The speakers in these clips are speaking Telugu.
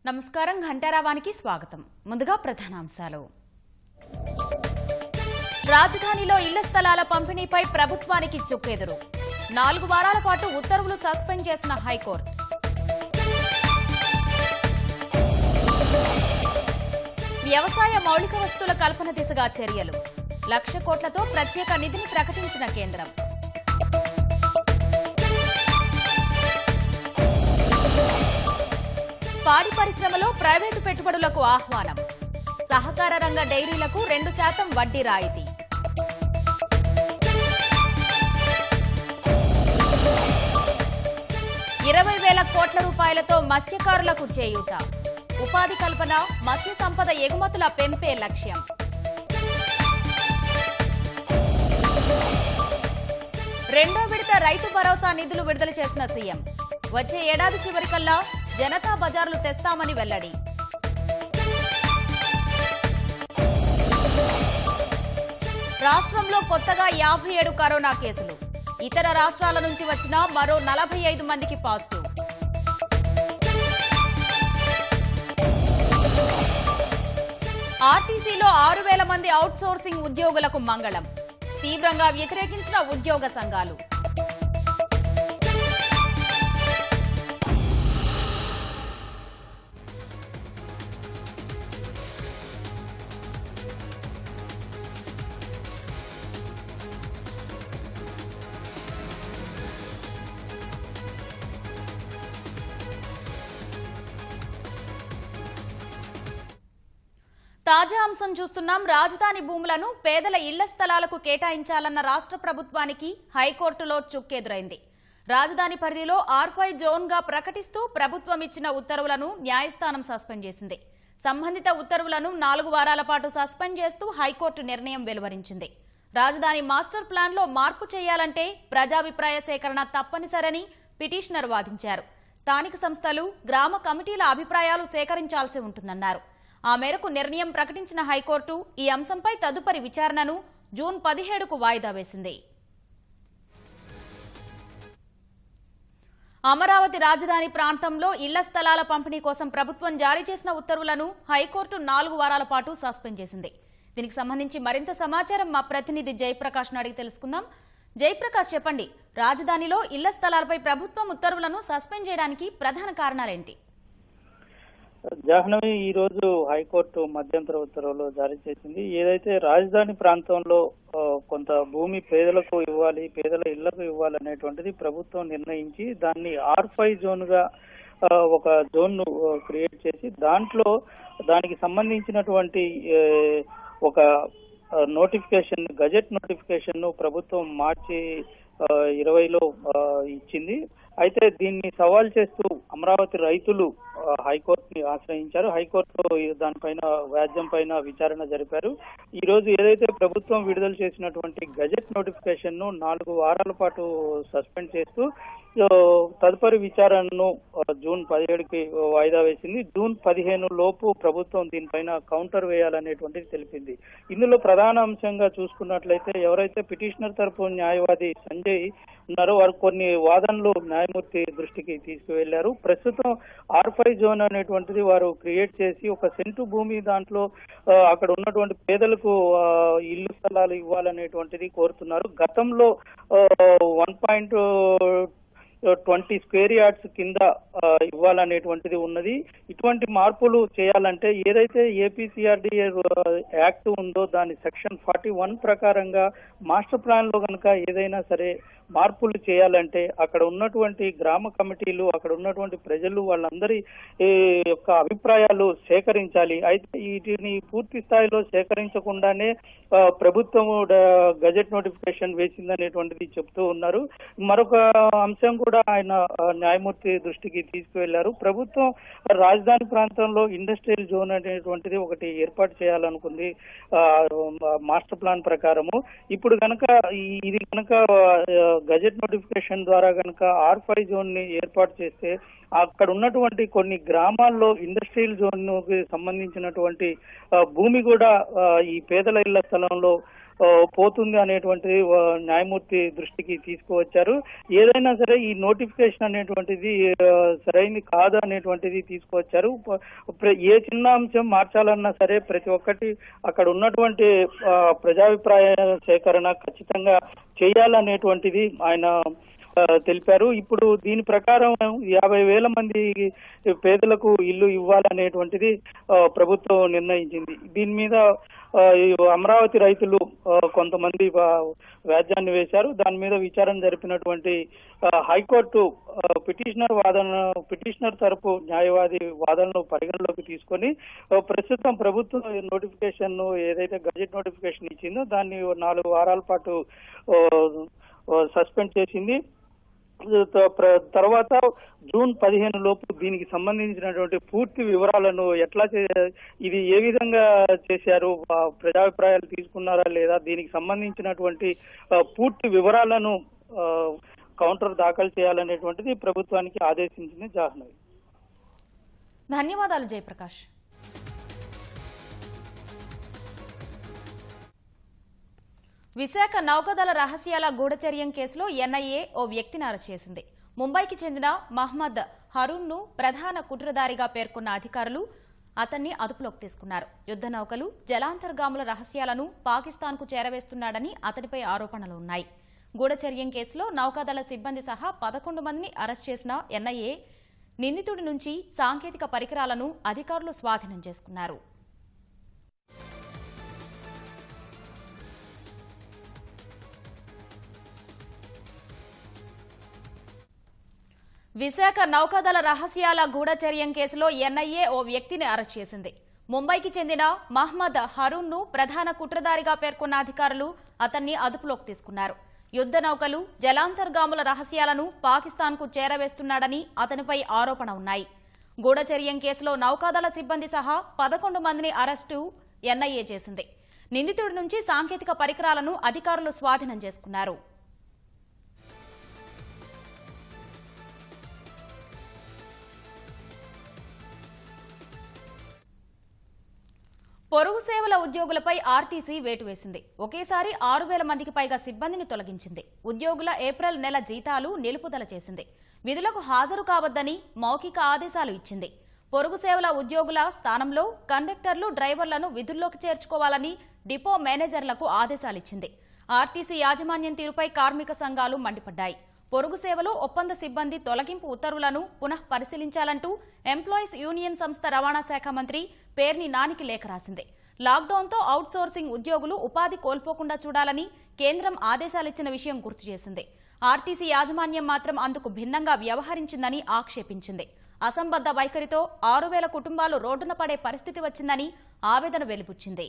నమస్కారం ఘంటారావానికి స్వాగతం. ముందుగా ప్రధానాంశాలు. రాజధానిలో ఇళ్ల స్థలాల పంపిణీపై ప్రభుత్వానికి చుక్కెదురు. 4 వారాల పాటు ఉత్తర్వులు సస్పెండ్ చేసిన హైకోర్టు. వ్యవసాయ మౌలిక వస్తువుల కల్పన దిశగా చర్యలు. 1,00,000 కోట్లతో ప్రత్యేక నిధిని ప్రకటించిన కేంద్రం. పాడి పరిశ్రమలో ప్రైవేటు పెట్టుబడులకు ఆహ్వానం. సహకార రంగ డైరీలకు 2% వడ్డీ రాయితీ. ₹20,000 కోట్ల మత్స్యకారులకు చేయూత. ఉపాధి కల్పన, మత్స్య సంపద ఎగుమతుల పెంపే లక్ష్యం. రెండో విడత రైతు భరోసా నిధులు విడుదల చేసిన సీఎం. వచ్చే ఏడాది చివరికల్లా జనతా బజార్లు తెస్తామని వెల్లడి. రాష్ట్రంలో కొత్తగా 57 కరోనా కేసులు. ఇతర రాష్ట్రాల నుంచి వచ్చిన మరో 45 మందికి పాజిటివ్. ఆర్టీసీలో 6,000 మంది అవుట్సోర్సింగ్ ఉద్యోగులకు మంగళం. తీవ్రంగా వ్యతిరేకించిన ఉద్యోగ సంఘాలు. తాజా అంశం చూస్తున్నాం. రాజధాని భూములను పేదల ఇళ్ల స్థలాలకు కేటాయించాలన్న రాష్ట్ర ప్రభుత్వానికి హైకోర్టులో చుక్కెదురైంది. రాజధాని పరిధిలో R5 జోన్ గా ప్రకటిస్తూ ప్రభుత్వం ఇచ్చిన ఉత్తర్వులను న్యాయస్థానం సస్పెండ్ చేసింది. సంబంధిత ఉత్తర్వులను 4 వారాల పాటు సస్పెండ్ చేస్తూ హైకోర్టు నిర్ణయం వెలువరించింది. రాజధాని మాస్టర్ ప్లాన్ లో మార్పు చేయాలంటే ప్రజాభిప్రాయ సేకరణ తప్పనిసరని పిటిషనర్ వాదించారు. స్థానిక సంస్థలు, గ్రామ కమిటీల అభిప్రాయాలు సేకరించాల్సి ఉంటుందన్నారు. ఆ మేరకు నిర్ణయం ప్రకటించిన హైకోర్టు ఈ అంశంపై తదుపరి విచారణను జూన్ 17కు వాయిదా వేసింది. అమరావతి రాజధాని ప్రాంతంలో ఇళ్ల స్థలాల పంపిణీ కోసం ప్రభుత్వం జారీ చేసిన ఉత్తర్వులను హైకోర్టు 4 వారాల పాటు సస్పెండ్ చేసింది. దీనికి సంబంధించి మరింత సమాచారం మా ప్రతినిధి జయప్రకాష్ ను అడిగి తెలుసుకుందాం. జయప్రకాష్, చెప్పండి, రాజధానిలో ఇళ్ల స్థలాలపై ప్రభుత్వం ఉత్తర్వులను సస్పెండ్ చేయడానికి ప్రధాన కారణాలేంటి? జాహ్నవి, ఈ రోజు హైకోర్టు మధ్యంతర ఉత్తర్వులు జారీ చేసింది. ఏదైతే రాజధాని ప్రాంతంలో కొంత భూమి పేదలకు ఇవ్వాలి, పేదల ఇళ్లకు ఇవ్వాలనేటువంటిది ప్రభుత్వం నిర్ణయించి దాన్ని R5 జోన్ గా ఒక జోన్ ను క్రియేట్ చేసి దాంట్లో దానికి సంబంధించినటువంటి ఒక నోటిఫికేషన్, గజెట్ నోటిఫికేషన్ ను ప్రభుత్వం మార్చి 20లో ఇచ్చింది. అయితే దీన్ని సవాల్ చేస్తూ అమరావతి రైతులు హైకోర్టుని ఆశ్రయించారు. హైకోర్టు దానిపైన వ్యాజ్యం పైన విచారణ జరిపారు. ఈ రోజు ఏదైతే ప్రభుత్వం విడుదల చేసినటువంటి గజెట్ నోటిఫికేషన్ ను 4 వారాల పాటు సస్పెండ్ చేస్తూ తదుపరి విచారణను జూన్ 17కి వాయిదా వేసింది. జూన్ 15 లోపు ప్రభుత్వం దీనిపైన కౌంటర్ వేయాలనేటువంటిది తెలిపింది. ఇందులో ప్రధాన అంశంగా చూసుకున్నట్లయితే ఎవరైతే పిటిషనర్ తరపు న్యాయవాది సంజయ్ ఉన్నారో వారు కొన్ని వాదనలు న్యాయమూర్తి దృష్టికి తీసుకువెళ్లారు. ప్రస్తుతం R5 జోన్ అనేటువంటిది వారు క్రియేట్ చేసి ఒక సెంటు భూమి దాంట్లో అక్కడ ఉన్నటువంటి పేదలకు ఇల్లు స్థలాలు ఇవ్వాలనేటువంటిది కోరుతున్నారు. గతంలో 1.20 స్క్వేర్ యార్డ్స్ కింద ఇవ్వాలనేటువంటిది ఉన్నది. ఇటువంటి మార్పులు చేయాలంటే ఏదైతే APCRDA యాక్ట్ ఉందో దాని సెక్షన్ 41 ప్రకారంగా మాస్టర్ ప్లాన్ లో కనుక ఏదైనా సరే మార్పులు చేయాలంటే అక్కడ ఉన్నటువంటి గ్రామ కమిటీలు, అక్కడ ఉన్నటువంటి ప్రజలు, వాళ్ళందరి యొక్క అభిప్రాయాలు సేకరించాలి. అయితే వీటిని పూర్తి స్థాయిలో సేకరించకుండానే ప్రభుత్వం గజెట్ నోటిఫికేషన్ వేసిందనేటువంటిది చెప్తూ ఉన్నారు. మరొక అంశం కూడా ఆయన న్యాయమూర్తి దృష్టికి తీసుకువెళ్లారు. ప్రభుత్వం రాజధాని ప్రాంతంలో ఇండస్ట్రియల్ జోన్ అనేటువంటిది ఒకటి ఏర్పాటు చేయాలనుకుంది మాస్టర్ ప్లాన్ ప్రకారము. ఇప్పుడు కనుక ఇది కనుక గజెట్ నోటిఫికేషన్ ద్వారా కనుక R5 జోన్ ని ఏర్పాటు చేస్తే అక్కడ ఉన్నటువంటి కొన్ని గ్రామాల్లో ఇండస్ట్రియల్ జోన్ కి సంబంధించినటువంటి భూమి కూడా ఈ పేదల ఇళ్ల స్థలంలో పోతుంది అనేటువంటిది న్యాయమూర్తి దృష్టికి తీసుకువచ్చారు. ఏదైనా సరే ఈ నోటిఫికేషన్ అనేటువంటిది సరైనది కాదు అనేటువంటిది తీసుకువచ్చారు. ఏ చిన్న అంశం మార్చాలన్నా సరే ప్రతి ఒక్కటి అక్కడ ఉన్నటువంటి ప్రజాభిప్రాయ సేకరణ ఖచ్చితంగా చేయాలనేటువంటిది ఆయన తెలిపారు. ఇప్పుడు దీని ప్రకారం 50,000 మంది పేదలకు ఇల్లు ఇవ్వాలనేటువంటిది ప్రభుత్వం నిర్ణయించింది. దీని మీద అమరావతి రైతులు కొంతమంది వ్యాజ్యాన్ని వేశారు. దాని మీద విచారణ జరిపినటువంటి హైకోర్టు పిటిషనర్ తరపు న్యాయవాది వాదనను పరిగణలోకి తీసుకొని ప్రస్తుతం ప్రభుత్వం నోటిఫికేషన్ ఏదైతే గజెట్ నోటిఫికేషన్ ఇచ్చిందో దాన్ని 4 వారాల పాటు సస్పెండ్ చేసింది. తర్వాత జూన్ 15 లోపు దీనికి సంబంధించినటువంటి పూర్తి వివరాలను ఇది ఏ విధంగా చేశారు, ప్రజాభిప్రాయాలు తీసుకున్నారా లేదా, దీనికి సంబంధించినటువంటి పూర్తి వివరాలను కౌంటర్ దాఖలు చేయాలనేటువంటిది ప్రభుత్వానికి ఆదేశించింది జాహ్నవి. ధన్యవాదాలు జయప్రకాష్. విశాఖ నౌకాదళ రహస్యాల గూఢచర్యం కేసులో ఎన్ఐఏ ఓ వ్యక్తిని అరెస్ట్ చేసింది. ముంబైకి చెందిన మహ్మద్ హరూన్ను ప్రధాన కుట్రదారిగా పేర్కొన్న అధికారులు అతన్ని అదుపులోకి తీసుకున్నారు. యుద్ధ నౌకలు, జలాంతర్గాముల రహస్యాలను పాకిస్తాన్కు చేరవేస్తున్నాడని అతడిపై ఆరోపణలు ఉన్నాయి. గూఢచర్యం కేసులో నౌకాదళ సిబ్బంది సహా 11 మందిని అరెస్ట్ చేసిన ఎన్ఐఏ నిందితుడి నుంచి సాంకేతిక పరికరాలను అధికారులు స్వాధీనం చేసుకున్నారు. విశాఖ నౌకాదళ రహస్యాల గూఢచర్యం కేసులో ఎన్ఐఏ ఓ వ్యక్తిని అరెస్ట్ చేసింది. ముంబైకి చెందిన మహ్మద్ హరూన్ను ప్రధాన కుట్రదారిగా పేర్కొన్న అధికారులు అతన్ని అదుపులోకి తీసుకున్నారు. యుద్ధ నౌకలు, జలాంతర్గాముల రహస్యాలను పాకిస్తాన్కు చేరవేస్తున్నాడని అతనిపై ఆరోపణ ఉన్నాయి. గూఢచర్యం కేసులో నౌకాదళ సిబ్బంది సహా 11 మందిని అరెస్టు ఎన్ఐఏ చేసింది. నిందితుడి నుంచి సాంకేతిక పరికరాలను అధికారులు స్వాధీనం చేసుకున్నారు. పొరుగు సేవల ఉద్యోగులపై ఆర్టీసీ వేటు వేసింది. ఒకేసారి 6,000 మందికి పైగా సిబ్బందిని తొలగించింది. ఉద్యోగుల ఏప్రిల్ నెల జీతాలు నిలుపుదల చేసింది. విధులకు హాజరు కావద్దని మౌఖిక ఆదేశాలు ఇచ్చింది. పొరుగు సేవల ఉద్యోగుల స్థానంలో కండక్టర్లు, డ్రైవర్లను విధుల్లోకి చేర్చుకోవాలని డిపో మేనేజర్లకు ఆదేశాలిచ్చింది. ఆర్టీసీ యాజమాన్యం తీరుపై కార్మిక సంఘాలు మండిపడ్డాయి. పొరుగు సేవలో ఒప్పంద సిబ్బంది తొలగింపు ఉత్తర్వులను పునః పరిశీలించాలంటూ ఎంప్లాయీస్ యూనియన్ సంస్థ రవాణా శాఖ మంత్రి పేర్ని నానికి లేఖ రాసింది. లాక్డౌన్తో అవుట్సోర్సింగ్ ఉద్యోగులు ఉపాధి కోల్పోకుండా చూడాలని కేంద్రం ఆదేశాలిచ్చిన విషయం గుర్తు చేసింది. ఆర్టీసీ యాజమాన్యం మాత్రం అందుకు భిన్నంగా వ్యవహరించిందని ఆక్షేపించింది. అసంబద్ధ వైఖరితో 6,000 కుటుంబాలు రోడ్డున పడే పరిస్థితి వచ్చిందని ఆవేదన వెలిబుచ్చింది.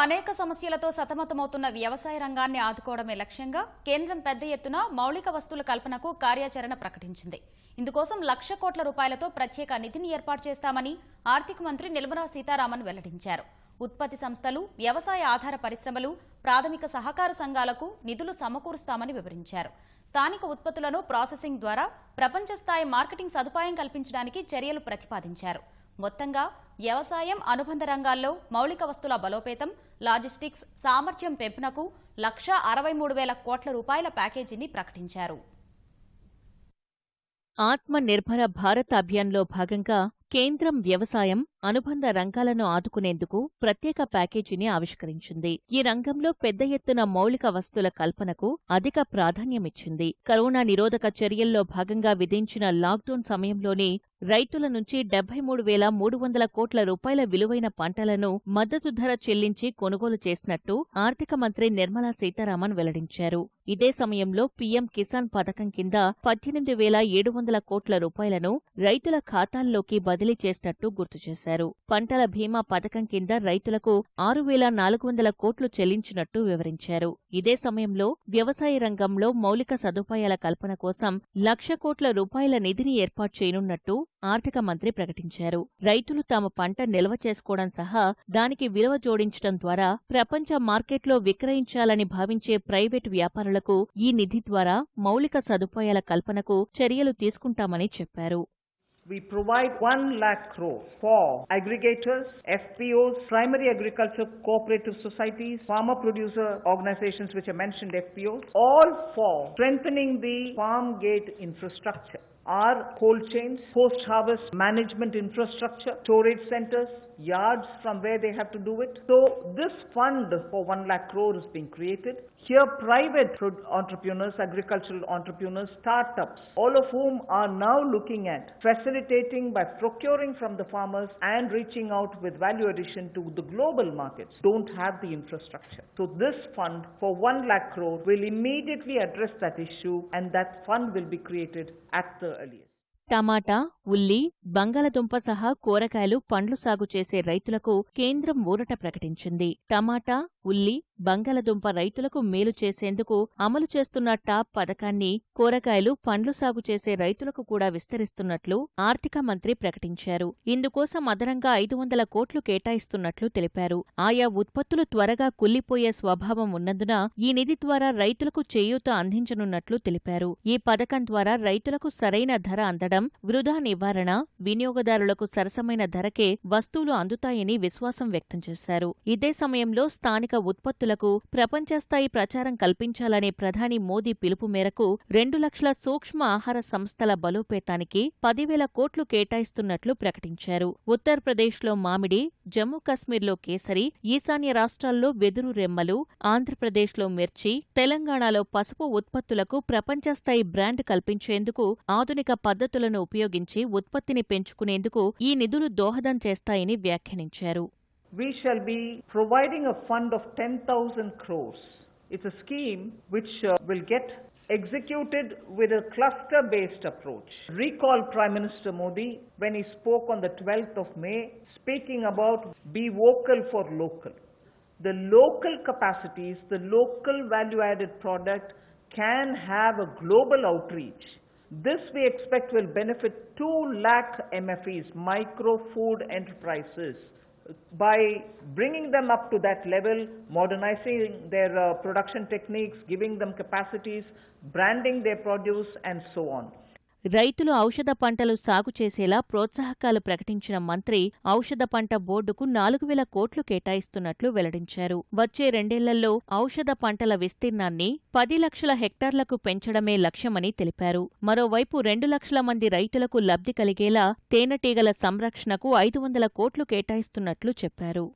అనేక సమస్యలతో సతమతమవుతున్న వ్యవసాయ రంగాన్ని ఆదుకోవడమే లక్ష్యంగా కేంద్రం పెద్ద ఎత్తున మౌలిక వస్తువుల కల్పనకు కార్యాచరణ ప్రకటించింది. ఇందుకోసం 1,00,000 కోట్ల రూపాయలతో ప్రత్యేక నిధిని ఏర్పాటు చేస్తామని ఆర్థిక మంత్రి నిర్మలా సీతారామన్ వెల్లడించారు. ఉత్పత్తి సంస్థలు, వ్యవసాయ ఆధార పరిశ్రమలు, ప్రాథమిక సహకార సంఘాలకు నిధులు సమకూరుస్తామని వివరించారు. స్థానిక ఉత్పత్తులను ప్రాసెసింగ్ ద్వారా ప్రపంచ స్థాయి మార్కెటింగ్ సదుపాయం కల్పించడానికి చర్యలు ప్రతిపాదించారు. మొత్తంగా వ్యవసాయం, అనుబంధ రంగాల్లో మౌలిక వస్తువుల బలోపేతం, లాజిస్టిక్స్ సామర్థ్యం పెంపునకు 1,63,000 కోట్ల రూపాయల ప్యాకేజీని ప్రకటించారు. ఆత్మ నిర్భర భారత్ అభియాన్లో భాగంగా కేంద్రం వ్యవసాయం, అనుబంధ రంగాలను ఆదుకునేందుకు ప్రత్యేక ప్యాకేజీని ఆవిష్కరించింది. ఈ రంగంలో పెద్ద ఎత్తున మౌలిక వస్తువుల కల్పనకు అధిక ప్రాధాన్యమిచ్చింది. కరోనా నిరోధక చర్యల్లో భాగంగా విధించిన లాక్డౌన్ సమయంలోనే రైతుల నుంచి 73,300 కోట్ల రూపాయల విలువైన పంటలను మద్దతు ధర చెల్లించి కొనుగోలు చేసినట్టు ఆర్థిక మంత్రి నిర్మలా సీతారామన్ వెల్లడించారు. ఇదే సమయంలో పీఎం కిసాన్ పథకం కింద 18,700 కోట్ల రూపాయలను రైతుల ఖాతాల్లోకి బదిలీ చేసినట్టు గుర్తు చేశారు. చేశారు. పంటల బీమా పథకం కింద రైతులకు 6,400 కోట్లు చెల్లించినట్టు వివరించారు. ఇదే సమయంలో వ్యవసాయ రంగంలో మౌలిక సదుపాయాల కల్పన కోసం 1,00,000 కోట్ల రూపాయల నిధిని ఏర్పాటు చేయనున్నట్టు ఆర్థిక మంత్రి ప్రకటించారు. రైతులు తమ పంట నిల్వ చేసుకోవడం సహా దానికి విలువ జోడించడం ద్వారా ప్రపంచ మార్కెట్లో విక్రయించాలని భావించే ప్రైవేటు వ్యాపారులకు ఈ నిధి ద్వారా మౌలిక సదుపాయాల కల్పనకు చర్యలు తీసుకుంటామని చెప్పారు. We provide 1 lakh crore for aggregators, FPOs, primary agriculture cooperative societies, farmer producer organizations which are mentioned FPOs, all for strengthening the farm gate infrastructure. Our cold chains, post-harvest management infrastructure, storage centers, yards from where they have to do it. So this fund for 1 lakh crore is being created. Here private entrepreneurs, agricultural entrepreneurs, startups, all of whom are now looking at facilitating by procuring from the farmers and reaching out with value addition to the global markets, don't have the infrastructure. So this fund for 1 lakh crore will immediately address that issue, and that fund will be created at the earliest. టమాటా, ఉల్లి, బంగాళదుంప సహా కూరగాయలు, పండ్లు సాగు చేసే రైతులకు కేంద్రం ఊరట ప్రకటించింది. టమాటా, ఉల్లి, బంగాళదుంప రైతులకు మేలు చేసేందుకు అమలు చేస్తున్న టాప్ పథకాన్ని కూరగాయలు, పండ్లు సాగు చేసే రైతులకు కూడా విస్తరిస్తున్నట్లు ఆర్థిక మంత్రి ప్రకటించారు. ఇందుకోసం అదనంగా 500 కోట్లు కేటాయిస్తున్నట్లు తెలిపారు. ఆయా ఉత్పత్తులు త్వరగా కుళ్లిపోయే స్వభావం ఉన్నందున ఈ నిధి ద్వారా రైతులకు చేయూత అందించనున్నట్లు తెలిపారు. ఈ పథకం ద్వారా రైతులకు సరైన ధర అందడం, వృధా నివారణ, వినియోగదారులకు సరసమైన ధరకే వస్తువులు అందుతాయని విశ్వాసం వ్యక్తం చేశారు. ఇదే సమయంలో స్థానిక ఉత్పత్తులకు ప్రపంచస్థాయి ప్రచారం కల్పించాలనే ప్రధాని మోదీ పిలుపు మేరకు 2 లక్షల సూక్ష్మ ఆహార సంస్థల బలోపేతానికి 10,000 కోట్లు కేటాయిస్తున్నట్లు ప్రకటించారు. ఉత్తరప్రదేశ్లో మామిడి, జమ్మూ కశ్మీర్లో కేసరి, ఈశాన్య రాష్ట్రాల్లో వెదురు రెమ్మలు, ఆంధ్రప్రదేశ్లో మిర్చి, తెలంగాణలో పసుపు ఉత్పత్తులకు ప్రపంచస్థాయి బ్రాండ్ కల్పించేందుకు ఆధునిక పద్ధతులను ఉపయోగించి ఉత్పత్తిని పెంచుకునేందుకు ఈ నిధులు దోహదం చేస్తాయని వ్యాఖ్యానించారు. We shall be providing a fund of 10,000 crores. It's a scheme which will get executed with a cluster-based approach. Recall Prime Minister Modi when he spoke on the 12th of May, speaking about be vocal for local. The local capacities, the local value-added product can have a global outreach. This we expect will benefit 2 lakh MFEs, micro food enterprises, by bringing them up to that level, modernizing their production techniques, giving them capacities, branding their produce and so on. రైతులు ఔషధ పంటలు సాగు చేసేలా ప్రోత్సాహకాలు ప్రకటించిన మంత్రి ఔషధ పంట బోర్డుకు 4,000 కోట్లు కేటాయిస్తున్నట్లు వెల్లడించారు. వచ్చే 2 ఏళ్లలో ఔషధ పంటల విస్తీర్ణాన్ని 10 లక్షల హెక్టార్లకు పెంచడమే లక్ష్యమని తెలిపారు. మరోవైపు 2 లక్షల మంది రైతులకు లబ్ధి కలిగేలా తేనెటీగల సంరక్షణకు 500 కోట్లు కేటాయిస్తున్నట్లు చెప్పారు.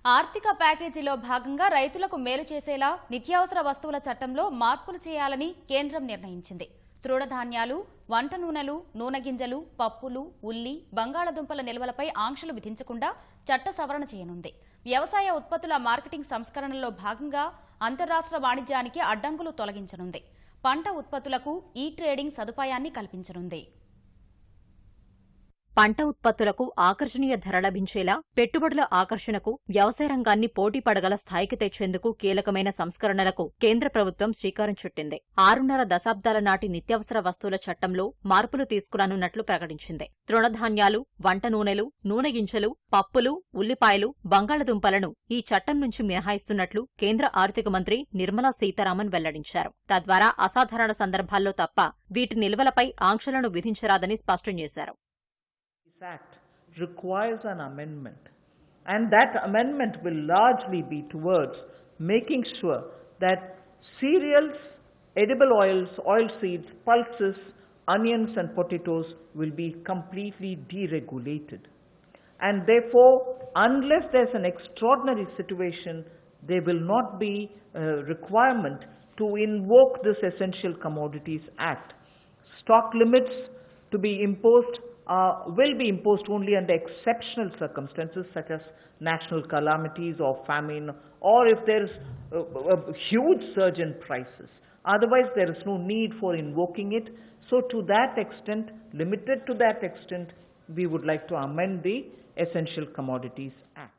ఆర్థిక ప్యాకేజీలో భాగంగా రైతులకు మేలు చేసేలా నిత్యావసర వస్తువుల చట్టంలో మార్పులు చేయాలని కేంద్రం నిర్ణయించింది. తృణధాన్యాలు, వంట నూనెలు, నూనె గింజలు, పప్పులు, ఉల్లి, బంగాళదుంపల నిల్వలపై ఆంక్షలు విధించకుండా చట్ట సవరణ చేయనుంది. వ్యవసాయ ఉత్పత్తుల మార్కెటింగ్ సంస్కరణలో భాగంగా అంతర్రాష్ట్ర వాణిజ్యానికి అడ్డంకులు తొలగించనుంది. పంట ఉత్పత్తులకు ఈ ట్రేడింగ్ సదుపాయాన్ని కల్పించనుంది. పంట ఉత్పత్తులకు ఆకర్షణీయ ధర లభించేలా పెట్టుబడుల ఆకర్షణకు వ్యవసాయ రంగాన్ని పోటీ పడగల స్థాయికి తెచ్చేందుకు కీలకమైన సంస్కరణలకు కేంద్ర ప్రభుత్వం శ్రీకారం చుట్టింది. 6.5 దశాబ్దాల నాటి నిత్యావసర వస్తువుల చట్టంలో మార్పులు తీసుకురానున్నట్లు ప్రకటించింది. తృణధాన్యాలు, వంట నూనెలు, నూనె గింజలు, పప్పులు, ఉల్లిపాయలు, బంగాళదుంపలను ఈ చట్టం నుంచి మినహాయిస్తున్నట్లు కేంద్ర ఆర్థిక మంత్రి నిర్మలా సీతారామన్ వెల్లడించారు. తద్వారా అసాధారణ సందర్భాల్లో తప్ప వీటి నిల్వలపై ఆంక్షలను విధించరాదని స్పష్టం చేశారు. This Act requires an amendment, and that amendment will largely be towards making sure that cereals, edible oils, oilseeds, pulses, onions and potatoes will be completely deregulated. And therefore, unless there's an extraordinary situation, there will not be a requirement to invoke this Essential Commodities Act. Stock limits to be imposed will be imposed only under exceptional circumstances such as national calamities or famine, or if there is a huge surge in prices. Otherwise, there is no need for invoking it. So to that extent, limited to that extent, we would like to amend the Essential Commodities Act.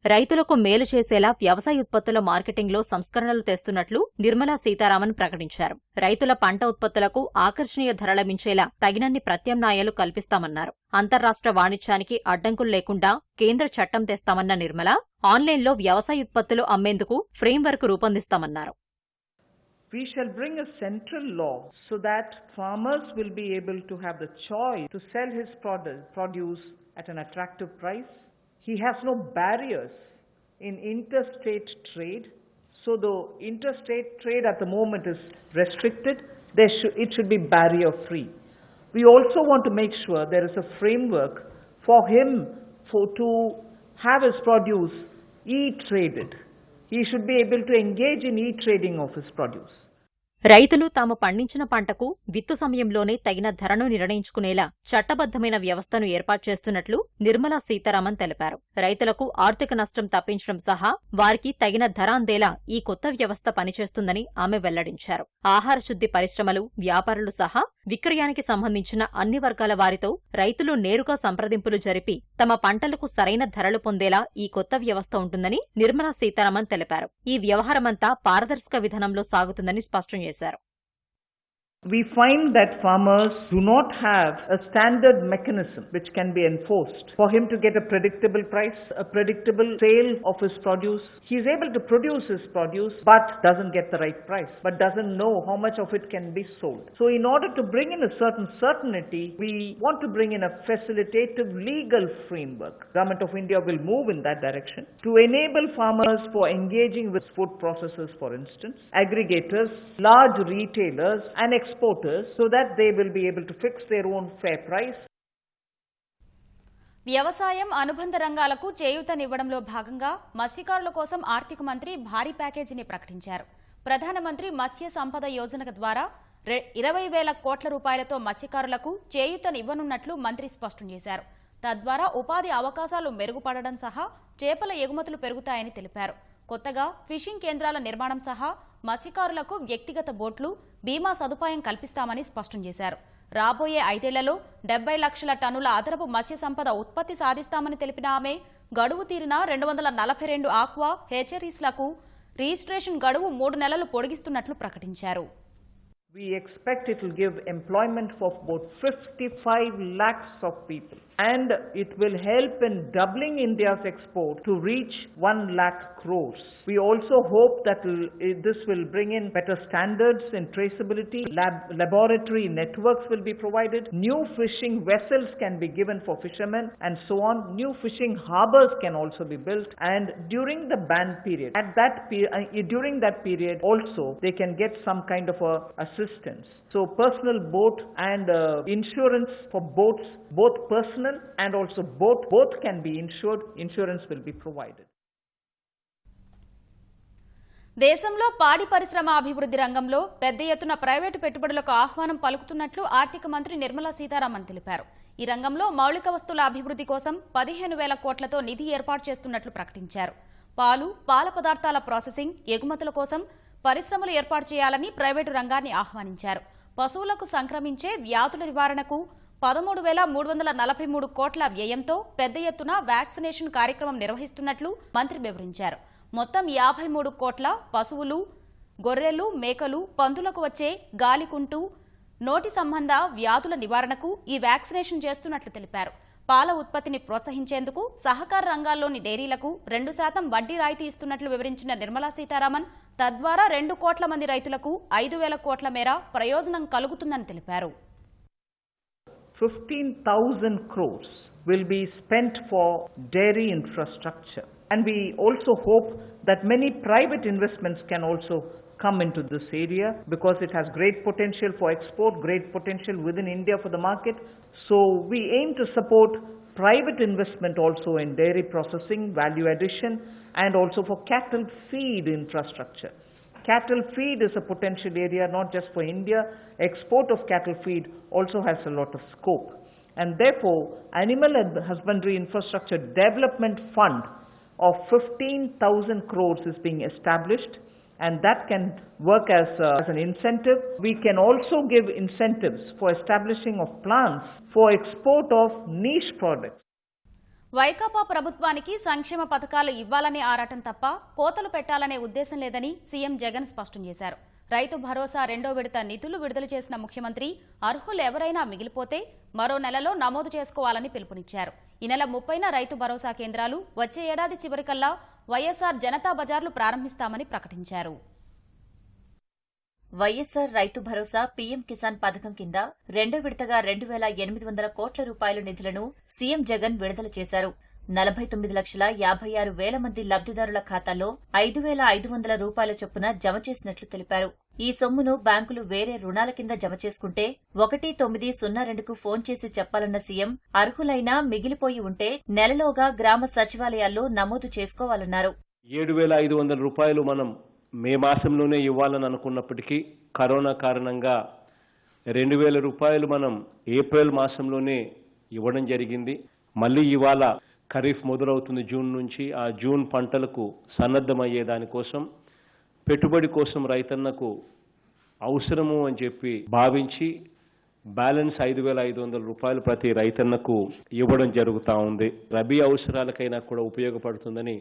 రైతులకు మేలు చేసేలా వ్యవసాయ ఉత్పత్తుల మార్కెటింగ్లో సంస్కరణలు తెస్తున్నట్లు నిర్మలా సీతారామన్ ప్రకటించారు. రైతుల పంట ఉత్పత్తులకు ఆకర్షణీయ ధర లభించేలా తగినన్ని ప్రత్యామ్నాయాలు కల్పిస్తామన్నారు. అంతర్రాష్ట్ర వాణిజ్యానికి అడ్డంకులు లేకుండా కేంద్ర చట్టం తెస్తామన్న నిర్మల ఆన్లైన్లో వ్యవసాయ ఉత్పత్తులు అమ్మేందుకు framework రూపొందిస్తామన్నారు. We shall bring a central law so that farmers will be able to have the choice to sell his produce at an attractive price. He has no barriers in interstate trade. So the interstate trade at the moment is restricted. It should be barrier free. We also want to make sure there is a framework for him to have his produce e-traded. He should be able to engage in e-trading of his produce. రైతులు తాము పండించిన పంటకు విత్తు సమయంలోనే తగిన ధరను నిర్ణయించుకునేలా చట్టబద్దమైన వ్యవస్థను ఏర్పాటు చేస్తున్నట్లు నిర్మలా సీతారామన్ తెలిపారు. రైతులకు ఆర్థిక నష్టం తప్పించడం సహా వారికి తగిన ధర అందేలా ఈ కొత్త వ్యవస్థ పనిచేస్తుందని ఆమె వెల్లడించారు. ఆహార శుద్ధి పరిశ్రమలు, వ్యాపారులు సహా విక్రయానికి సంబంధించిన అన్ని వర్గాల వారితో రైతులు నేరుగా సంప్రదింపులు జరిపి తమ పంటలకు సరైన ధరలు పొందేలా ఈ కొత్త వ్యవస్థ ఉంటుందని నిర్మలా సీతారామన్ తెలిపారు. ఈ వ్యవహారమంతా పారదర్శక విధానంలో సాగుతుందని స్పష్టం చేశారు. We find that farmers do not have a standard mechanism which can be enforced for him to get a predictable price, a predictable sale of his produce. He is able to produce his produce but doesn't get the right price, but doesn't know how much of it can be sold. So in order to bring in a certain certainty, we want to bring in a facilitative legal framework. Government of India will move in that direction to enable farmers for engaging with food processors, for instance, aggregators, large retailers and exporters, so that they will be able to fix their own fair price. వ్యవసాయం అనుబంధ రంగాలకు చేయూతనివ్వడంలో భాగంగా మత్స్యకారుల కోసం ఆర్థిక మంత్రి భారీ ప్యాకేజీని ప్రకటించారు. ప్రధానమంత్రి మత్స్య సంపద యోజన ద్వారా 20,000 కోట్ల రూపాయలతో మత్స్యకారులకు చేయూతనివ్వనున్నట్లు మంత్రి స్పష్టం చేశారు. తద్వారా ఉపాధి అవకాశాలు మెరుగుపడడం సహా చేపల ఎగుమతులు పెరుగుతాయని తెలిపారు. కొత్తగా ఫిషింగ్ కేంద్రాల నిర్మాణం సహా మత్స్యకారులకు వ్యక్తిగత బోట్లు, బీమా సదుపాయం కల్పిస్తామని స్పష్టం చేశారు. రాబోయే 5 ఏళ్లలో 70 లక్షల టన్నుల అదనపు మత్స్య సంపద ఉత్పత్తి సాధిస్తామని తెలిపిన ఆమె గడువు తీరిన 242 ఆక్వా హెచరీస్లకు రిజిస్ట్రేషన్ గడువు 3 నెలలు పొడిగిస్తున్నట్లు ప్రకటించారు. We expect it will give employment for about 55 lakhs of people, and it will help in doubling India's export to reach 1 lakh crores. We also hope that this will bring in better standards in traceability, laboratory networks will be provided, new fishing vessels can be given for fishermen and so on, new fishing harbors can also be built, and during the ban period, during that period also they can get some kind of a assistance. So personal boat and insurance for boats, both personal and also both can be insured. Insurance will be provided. దేశంలో పాడి పరిశ్రమ అభివృద్ధి రంగంలో పెద్ద ఎత్తున ప్రైవేటు పెట్టుబడులకు ఆహ్వానం పలుకుతున్నట్లు ఆర్థిక మంత్రి నిర్మలా సీతారామన్ తెలిపారు. ఈ రంగంలో మౌలిక వస్తువుల అభివృద్ధి కోసం 15,000 కోట్లతో నిధి ఏర్పాటు చేస్తున్నట్లు ప్రకటించారు. పాలు, పాల పదార్థాల ప్రాసెసింగ్, ఎగుమతుల కోసం పరిశ్రమలు ఏర్పాటు చేయాలని ప్రైవేటు రంగాన్ని ఆహ్వానించారు. పశువులకు సంక్రమించే వ్యాధుల నివారణకు 13,343 కోట్ల వ్యయంతో పెద్ద ఎత్తున వ్యాక్సినేషన్ కార్యక్రమం నిర్వహిస్తున్నట్లు మంత్రి వివరించారు. మొత్తం 53 కోట్ల పశువులు, గొర్రెలు, మేకలు, పందులకు వచ్చే గాలికుంటు, నోటి సంబంధ వ్యాధుల నివారణకు ఈ వ్యాక్సినేషన్ చేస్తున్నట్లు తెలిపారు. పాల ఉత్పత్తిని ప్రోత్సహించేందుకు సహకార రంగాల్లోని డైరీలకు 2% వడ్డీ రాయితీ ఇస్తున్నట్లు వివరించిన నిర్మలా సీతారామన్ తద్వారా 2 కోట్ల మంది రైతులకు 5,000 కోట్ల మేర ప్రయోజనం కలుగుతుందని తెలిపారు. 15,000 crores will be spent for dairy infrastructure, and we also hope that many private investments can also come into this area because it has great potential for export, great potential within India for the market. So we aim to support private investment also in dairy processing, value addition, and also for cattle feed infrastructure. Cattle feed is a potential area not just for India. Export of cattle feed also has a lot of scope. And therefore, Animal Husbandry Infrastructure Development Fund of 15,000 crores is being established. and that can work as an incentive. We can also give incentives for establishing of plants for export of niche products. Vaikapa ప్రభుత్వానికి సంక్షేమ పథకాలు ఇవ్వాలనే ఆరాటం తప్ప కోతలు పెట్టాలనే ఉద్దేశం లేదని సీఎం జగన్ స్పష్టం చేశారు. రైతు భరోసా రెండో విడత నిధులు విడుదల చేసిన ముఖ్యమంత్రి అర్హులు ఎవరైనా మిగిలిపోతే మరో నెలలో నమోదు చేసుకోవాలని పిలుపునిచ్చారు. ఈ నెల 30న రైతు భరోసా కేంద్రాలు, వచ్చే ఏడాది చివరికల్లా వైఎస్ఆర్ జనతా బజార్లు ప్రారంభిస్తామని ప్రకటించారు. వైఎస్సార్ రైతు భరోసా పీఎం కిసాన్ పథకం కింద రెండో విడతగా 2,800 కోట్ల రూపాయల నిధులను సీఎం జగన్ విడుదల చేశారు. 49,56,000 మంది లబ్దిదారుల ఖాతాల్లో 5,500 రూపాయల చొప్పున జమ చేసినట్లు తెలిపారు. ఈ సొమ్మును బ్యాంకులు వేరే రుణాల కింద జమ చేసుకుంటే 1902కు ఫోన్ చేసి చెప్పాలన్న సీఎం, అర్హులైనా మిగిలిపోయి ఉంటే నెలలోగా గ్రామ సచివాలయాల్లో నమోదు చేసుకోవాలన్నారు. 7,500 రూపాయలు మనం మే మాసంలోనే ఇవ్వాలని అనుకున్నప్పటికీ కరోనా కారణంగా 2,000 రూపాయలు మనం ఏప్రిల్ మాసంలోనే ఇవ్వడం జరిగింది. మళ్ళీ ఇవాళ ఖరీఫ్ మొదలవుతుంది జూన్ నుంచి. ఆ జూన్ పంటలకు సన్నద్ధమయ్యే దానికోసం పెట్టుబడి కోసం రైతన్నకు అవసరము అని చెప్పి భావించి బ్యాలెన్స్ 5,500 రూపాయలు ప్రతి రైతన్నకు ఇవ్వడం జరుగుతూ ఉంది. రబీ అవసరాలకైనా కూడా ఉపయోగపడుతుందని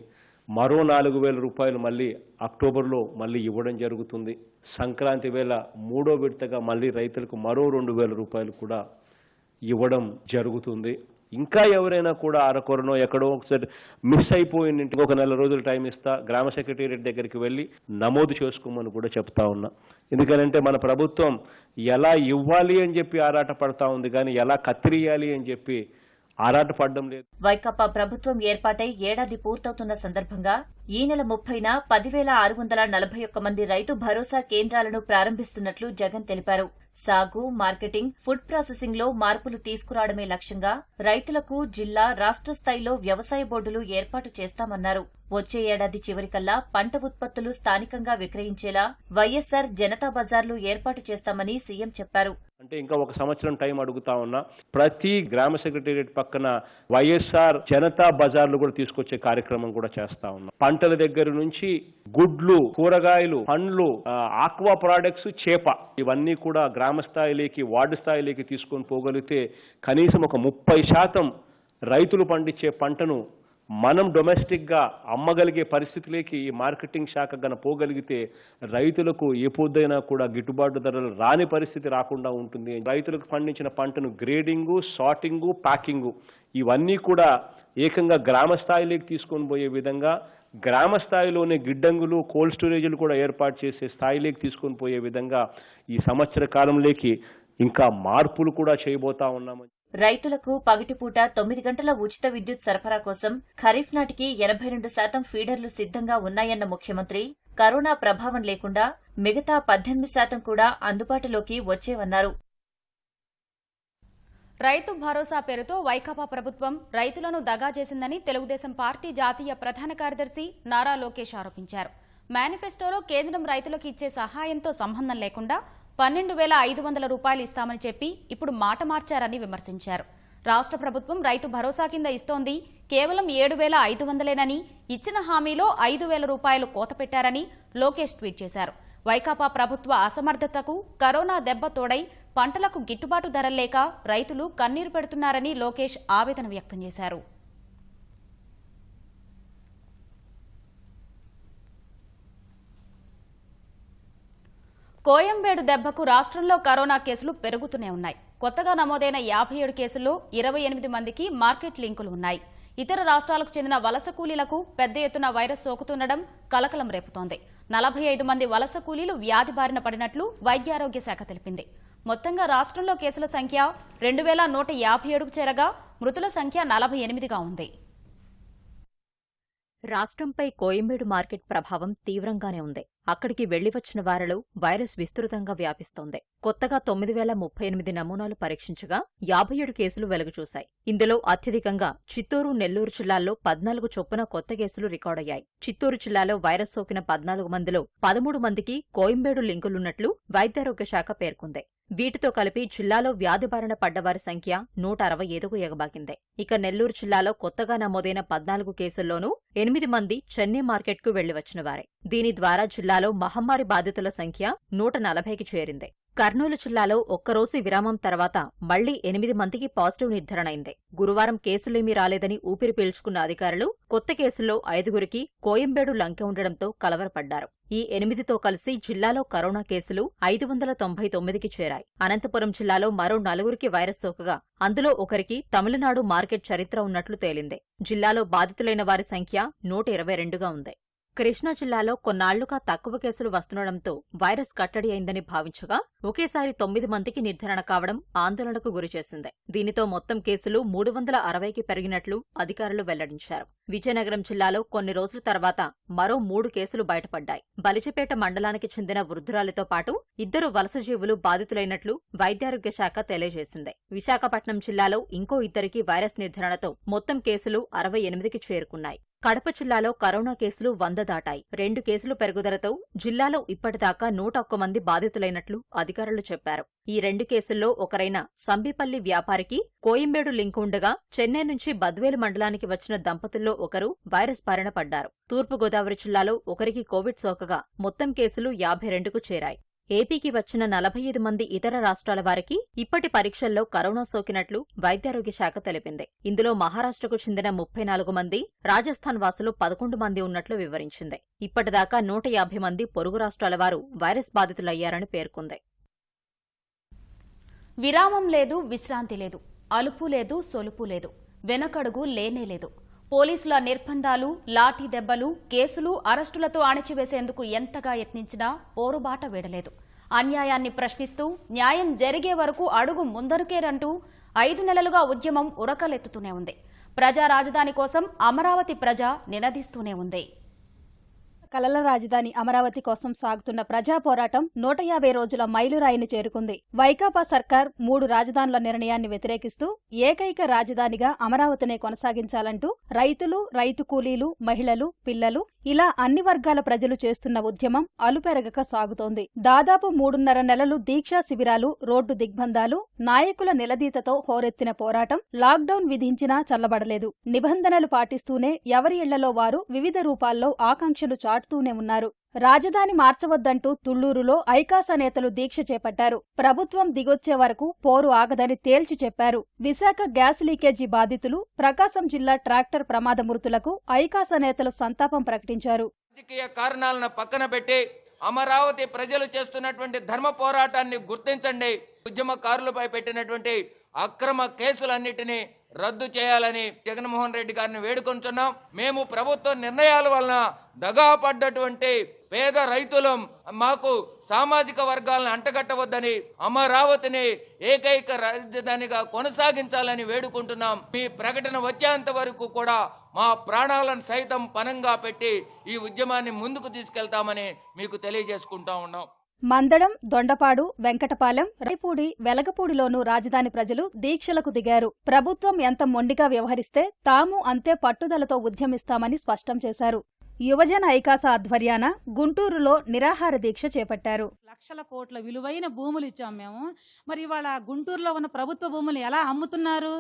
మరో 4,000 రూపాయలు మళ్ళీ అక్టోబర్లో మళ్ళీ ఇవ్వడం జరుగుతుంది. సంక్రాంతి వేళ మూడో విడతగా మళ్ళీ రైతులకు మరో 2,000 రూపాయలు కూడా ఇవ్వడం జరుగుతుంది. ఇంకా ఎవరైనా కూడా అరకొరనో ఎక్కడో ఒకసారి మిస్ అయిపోయిన ఇంటికి ఒక నెల రోజులు టైం ఇస్తా, గ్రామ సెక్రటేరియట్ దగ్గరికి వెళ్ళి నమోదు చేసుకోమని కూడా చెప్తా ఉన్నా. ఎందుకంటే మన ప్రభుత్వం ఎలా ఇవ్వాలి అని చెప్పి ఆరాట పడతా ఉంది, కానీ ఎలా కత్తిరియాలి అని చెప్పి ఆరాటపడడం లేదు. వైకాపా ప్రభుత్వం ఏర్పాటై ఏడాది పూర్తవుతున్న సందర్భంగా ఈ నెల 30న 10,641 మంది రైతు భరోసా కేంద్రాలను ప్రారంభిస్తున్నట్లు జగన్ తెలిపారు. సాగు, మార్కెటింగ్, ఫుడ్ ప్రాసెసింగ్ లో మార్పులు తీసుకురావడమే లక్ష్యంగా రైతులకు జిల్లా, రాష్ట్ర స్థాయిలో వ్యవసాయ బోర్డులు ఏర్పాటు చేస్తామన్నారు. వచ్చే ఏడాది చివరికల్లా పంట ఉత్పత్తులు స్థానికంగా విక్రయించేలా వైఎస్సార్ జనతా బజార్లు ఏర్పాటు చేస్తామని సీఎం చెప్పారు. అంటే ఇంకా 1 సంవత్సరం టైం అడుగుతా ఉన్నా. ప్రతి గ్రామ సెక్రటేరియట్ పక్కన వైఎస్ఆర్ జనతా బజార్లు కూడా తీసుకొచ్చే కార్యక్రమం కూడా చేస్తా ఉన్నాం. పంటల దగ్గర నుంచి గుడ్లు, కూరగాయలు, పండ్లు, ఆక్వా ప్రొడక్ట్స్, చేప, ఇవన్నీ కూడా గ్రామ స్థాయిలోకి, వార్డు స్థాయిలోకి తీసుకొని పోగలిగితే కనీసం ఒక 30% రైతులు పండించే పంటను మనం డొమెస్టిక్ గా అమ్మగలిగే పరిస్థితిలోకి ఈ మార్కెటింగ్ శాఖ గన పోగలిగితే రైతులకు ఏ పొద్దైనా కూడా గిట్టుబాటు ధరలు రాని పరిస్థితి రాకుండా ఉంటుంది. రైతులకు పండించిన పంటను గ్రేడింగు, సార్టింగు, ప్యాకింగు ఇవన్నీ కూడా ఏకంగా గ్రామ స్థాయిలోకి తీసుకొని పోయే విధంగా, గ్రామ స్థాయిలోనే గిడ్డంగులు, కోల్డ్ స్టోరేజీలు కూడా ఏర్పాటు చేసే స్థాయిలోకి తీసుకొని పోయే విధంగా ఈ సంవత్సర కాలంలోకి ఇంకా మార్పులు కూడా చేయబోతా ఉన్నామని. రైతులకు పగటిపూట 9 గంటల ఉచిత విద్యుత్ సరఫరా కోసం ఖరీఫ్ నాటికి 82% ఫీడర్లు సిద్ధంగా ఉన్నాయన్న ముఖ్యమంత్రి, కరోనా ప్రభావం లేకుండా మిగతా 18% కూడా అందుబాటులోకి వచ్చేవన్నారు. రైతు భరోసా పేరుతో వైకాపా ప్రభుత్వం రైతులను దగా చేసిందని తెలుగుదేశం పార్టీ జాతీయ ప్రధాన కార్యదర్శి నారా లోకేష్ ఆరోపించారు. మేనిఫెస్టోలో కేంద్రం రైతులకు ఇచ్చే సహాయంతో సంబంధం లేకుండా 12,500 రూపాయలు ఇస్తామని చెప్పి ఇప్పుడు మాట మార్చారని విమర్శించారు. రాష్ట్ర ప్రభుత్వం రైతు భరోసా కింద ఇస్తోంది కేవలం 7,500లేనని, ఇచ్చిన హామీలో 5,000 రూపాయలు కోత పెట్టారని లోకేష్ ట్వీట్ చేశారు. వైకాపా ప్రభుత్వ అసమర్థతకు కరోనా దెబ్బ తోడై పంటలకు గిట్టుబాటు ధర లేక రైతులు కన్నీరు పెడుతున్నారని లోకేష్ ఆవేదన వ్యక్తం చేశారు. కోయంబేడు దెబ్బకు రాష్ట్రంలో కరోనా కేసులు పెరుగుతూనే ఉన్నాయి. కొత్తగా నమోదైన 57 కేసుల్లో 28 మందికి మార్కెట్ లింకులు ఉన్నాయి. ఇతర రాష్ట్రాలకు చెందిన వలస కూలీలకు పెద్ద ఎత్తున వైరస్ సోకుతుండడం కలకలం రేపుతోంది. 45 మంది వలస కూలీలు వ్యాధి బారిన పడినట్లు వైద్యారోగ్య శాఖ తెలిపింది. మొత్తంగా రాష్ట్రంలో కేసుల సంఖ్య 2,157కు చేరగా మృతుల సంఖ్య 48గా ఉంది. రాష్ట్రంపై కోయంబేడు మార్కెట్ ప్రభావం తీవ్రంగానే ఉంది. అక్కడికి వెళ్లివచ్చిన వారిలో వైరస్ విస్తృతంగా వ్యాపిస్తోంది. కొత్తగా 9,038 నమూనాలు పరీక్షించగా 57 కేసులు వెలుగుచూశాయి. ఇందులో అత్యధికంగా చిత్తూరు, నెల్లూరు జిల్లాల్లో 14 చొప్పున కొత్త కేసులు రికార్డయ్యాయి. చిత్తూరు జిల్లాలో వైరస్ సోకిన 14 మందిలో 13 మందికి కోయంబేడు లింకులున్నట్లు వైద్యారోగ్య శాఖ పేర్కొంది. వీటితో కలిపి జిల్లాలో వ్యాధి బారిన పడ్డవారి సంఖ్య 165కు ఎగబాకింది. ఇక నెల్లూరు జిల్లాలో కొత్తగా నమోదైన 14 కేసుల్లోనూ 8 మంది చెన్నై మార్కెట్కు వెళ్లి వచ్చిన వారే. దీని ద్వారా జిల్లాలో మహమ్మారి బాధితుల సంఖ్య 140కి చేరింది. కర్నూలు జిల్లాలో ఒక్కరోజు విరామం తర్వాత మళ్లీ 8 మందికి పాజిటివ్ నిర్ధారణైంది. గురువారం కేసులేమీ రాలేదని ఊపిరి పీల్చుకున్న అధికారులు కొత్త కేసుల్లో 5గురికి కోయంబేడు లంకె ఉండడంతో కలవరపడ్డారు. ఈ 8తో కలిసి జిల్లాలో కరోనా కేసులు 599కి చేరాయి. అనంతపురం జిల్లాలో మరో 4గురికి వైరస్ సోకగా అందులో ఒకరికి తమిళనాడు మార్కెట్ చరిత్ర ఉన్నట్లు తేలింది. జిల్లాలో బాధితులైన వారి సంఖ్య 122గా ఉంది. కృష్ణా జిల్లాలో కొన్నాళ్లుగా తక్కువ కేసులు వస్తుండటంతో వైరస్ కట్టడి అయిందని భావించగా ఒకేసారి 9 మందికి నిర్ధారణ కావడం ఆందోళనకు గురిచేసింది. దీనితో మొత్తం కేసులు 360కి పెరిగినట్లు అధికారులు వెల్లడించారు. విజయనగరం జిల్లాలో కొన్ని రోజుల తర్వాత మరో 3 కేసులు బయటపడ్డాయి. బలిజపేట మండలానికి చెందిన వృద్ధురాలితో పాటు 2 వలసజీవులు బాధితులైనట్లు వైద్యారోగ్య శాఖ తెలియజేసింది. విశాఖపట్నం జిల్లాలో ఇంకో 2కి వైరస్ నిర్ధారణతో మొత్తం కేసులు 68కి చేరుకున్నాయి. కడప జిల్లాలో కరోనా కేసులు 100 దాటాయి. 2 కేసులు పెరుగుదలతో జిల్లాలో ఇప్పటిదాకా 101 మంది బాధితులైనట్లు అధికారులు చెప్పారు. ఈ 2 కేసుల్లో ఒకరైన సంబిపల్లి వ్యాపారికి కోయంబేడు లింక్ ఉండగా చెన్నై నుంచి బద్వేలు మండలానికి వచ్చిన దంపతుల్లో ఒకరు వైరస్ బారిన పడ్డారు. తూర్పుగోదావరి జిల్లాలో ఒకరికి కోవిడ్ సోకగా మొత్తం కేసులు 52కు చేరాయి. ఏపీకి వచ్చిన 45 మంది ఇతర రాష్ట్రాల వారికి ఇప్పటి పరీక్షల్లో కరోనా సోకినట్లు వైద్యారోగ్య శాఖ తెలిపింది. ఇందులో మహారాష్ట్రకు చెందిన 34 మంది, రాజస్థాన్ వాసులు 11 మంది ఉన్నట్లు వివరించింది. ఇప్పటిదాకా 150 మంది పొరుగు రాష్ట్రాల వారు వైరస్ బాధితులయ్యారని పేర్కొంది. విరామం లేదు, విశ్రాంతి లేదు, అలుపు లేదు, సొలుపు లేదు, వెనకడుగు లేనేలేదు. పోలీసుల నిర్బంధాలు, లాఠీ దెబ్బలు, కేసులు, అరెస్టులతో అణిచివేసేందుకు ఎంతగా యత్నించినా పోరుబాట వీడలేదు. అన్యాయాన్ని ప్రశ్నిస్తూ న్యాయం జరిగే వరకు అడుగు ముందరుకేరంటూ 5 నెలలుగా ఉద్యమం ఉరకలెత్తుతూనే ఉంది. ప్రజా రాజధాని కోసం అమరావతి ప్రజ నినదిస్తూనే ఉంది. కలల రాజధాని అమరావతి కోసం సాగుతున్న ప్రజా పోరాటం 150 రోజుల మైలురాయిని చేరుకుంది. వైకాపా సర్కార్ 3 రాజధానుల నిర్ణయాన్ని వ్యతిరేకిస్తూ ఏకైక రాజధానిగా అమరావతినే కొనసాగించాలంటూ రైతులు, రైతు కూలీలు, మహిళలు, పిల్లలు ఇలా అన్ని వర్గాల ప్రజలు చేస్తున్న ఉద్యమం అలుపెరగక సాగుతోంది. దాదాపు 3.5 నెలలు దీక్షా శిబిరాలు, రోడ్డు దిగ్బంధాలు, నాయకుల నిలదీతతో హోరెత్తిన పోరాటం లాక్డౌన్ విధించినా చల్లబడలేదు. నిబంధనలు పాటిస్తూనే ఎవరి ఇళ్లలో వారు వివిధ రూపాల్లో ఆకాంక్షలు చాటుతూనే ఉన్నారు. రాజధాని మార్చవద్దంటూ తుళ్లూరులో ఐకాస నేతలు దీక్ష చేపట్టారు. ప్రభుత్వం దిగొచ్చే వరకు పోరు ఆగదని తేల్చి చెప్పారు. విశాఖ గ్యాస్ లీకేజీ బాధితులు, ప్రకాశం జిల్లా ట్రాక్టర్ ప్రమాద మృతులకు ఐకాస నేతలు సంతాపం ప్రకటించారు. రాజకీయ కారణాలను పక్కన పెట్టి అమరావతి ప్రజలు చేస్తున్నటువంటి ధర్మ పోరాటాన్ని గుర్తించండి. ఉద్యమకారులపై పెట్టినటువంటి అక్రమ కేసులన్నిటినీ రద్దు చేయాలని జగన్మోహన్ రెడ్డి గారిని వేడుకొంటున్నాం. మేము ప్రభుత్వ నిర్ణయాల వలన దగా పడ్డటువంటి పేద రైతులం, మాకు సామాజిక వర్గాలను అంటగట్టవద్దని, అమరావతిని ఏకైక రాజధానిగా కొనసాగించాలని వేడుకుంటున్నాం. మీ ప్రకటన వచ్చేంత వరకు కూడా మా ప్రాణాలను సైతం పణంగా పెట్టి ఈ ఉద్యమాన్ని ముందుకు తీసుకెళ్తామని మీకు తెలియజేసుకుంటా ఉన్నాం. మందడం, దొండపాడు, వెంకటపాలెం, రైపూడి, వెలగపూడిలోనూ రాజధాని ప్రజలు దీక్షలకు దిగారు. ప్రభుత్వం ఎంత మొండిగా వ్యవహరిస్తే తాము అంతే పట్టుదలతో ఉద్యమిస్తామని స్పష్టం చేశారు. యువజన ఐకాస ఆధ్వర్యాన గుంటూరులో నిరాహార దీక్ష చేపట్టారు. లక్షల కోట్ల విలువైన భూములు ఇచ్చాం మేము. మరి ఇవాళ గుంటూరులో ఉన్న ప్రభుత్వ భూములు ఎలా అమ్ముతున్నారు?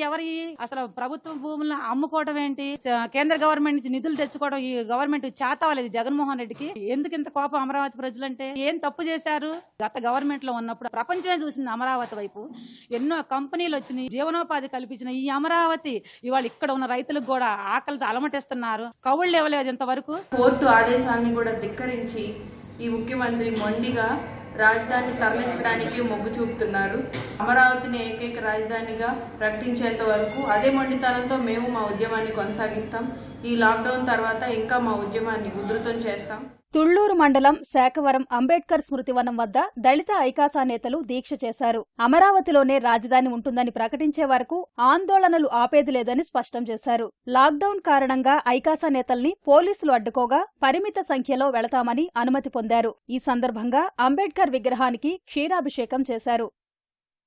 ఎవరి అసలు ప్రభుత్వ భూములను అమ్ముకోవడం ఏంటి? కేంద్ర గవర్నమెంట్ నుంచి నిధులు తెచ్చుకోవడం ఈ గవర్నమెంట్ చేతవలేదు. జగన్మోహన్ రెడ్డికి ఎందుకు ఇంత కోపం అమరావతి ప్రజలంటే? ఏం తప్పు చేశారు? గత గవర్నమెంట్ లో ఉన్నప్పుడు ప్రపంచమే చూసింది అమరావతి వైపు. ఎన్నో కంపెనీలు వచ్చినాయి, జీవనోపాధి కల్పించిన ఈ అమరావతి ఇవాళ ఇక్కడ ఉన్న రైతులకు కూడా ఆకలితో అలమటిస్తున్నారు. కౌళ్ళు ఇవ్వలేదు ఇంతవరకు. కోర్టు ఆదేశాన్ని కూడా ధిక్కరించి ఈ ముఖ్యమంత్రి మొండిగా రాజధాని తరలించడానికి మొగ్గు చూపుతున్నారు. అమరావతిని ఏకైక రాజధానిగా ప్రకటించేంత వరకు అదే మొండితనంతో మేము మా ఉద్యమాన్ని కొనసాగిస్తాం. ఈ లాక్డౌన్ తర్వాత ఇంకా మా ఉద్యమాన్ని ఉధృతం చేస్తాం. తుళ్లూరు మండలం శాఖవరం అంబేడ్కర్ స్మృతివనం వద్ద దళిత ఐకాసా నేతలు దీక్ష చేశారు. అమరావతిలోనే రాజధాని ఉంటుందని ప్రకటించే వరకు ఆందోళనలు ఆపేది లేదని స్పష్టం చేశారు. లాక్డౌన్ కారణంగా ఐకాసా నేతల్ని పోలీసులు అడ్డుకోగా పరిమిత సంఖ్యలో వెళతామని అనుమతి పొందారు. ఈ సందర్భంగా అంబేడ్కర్ విగ్రహానికి క్షీరాభిషేకం చేశారు.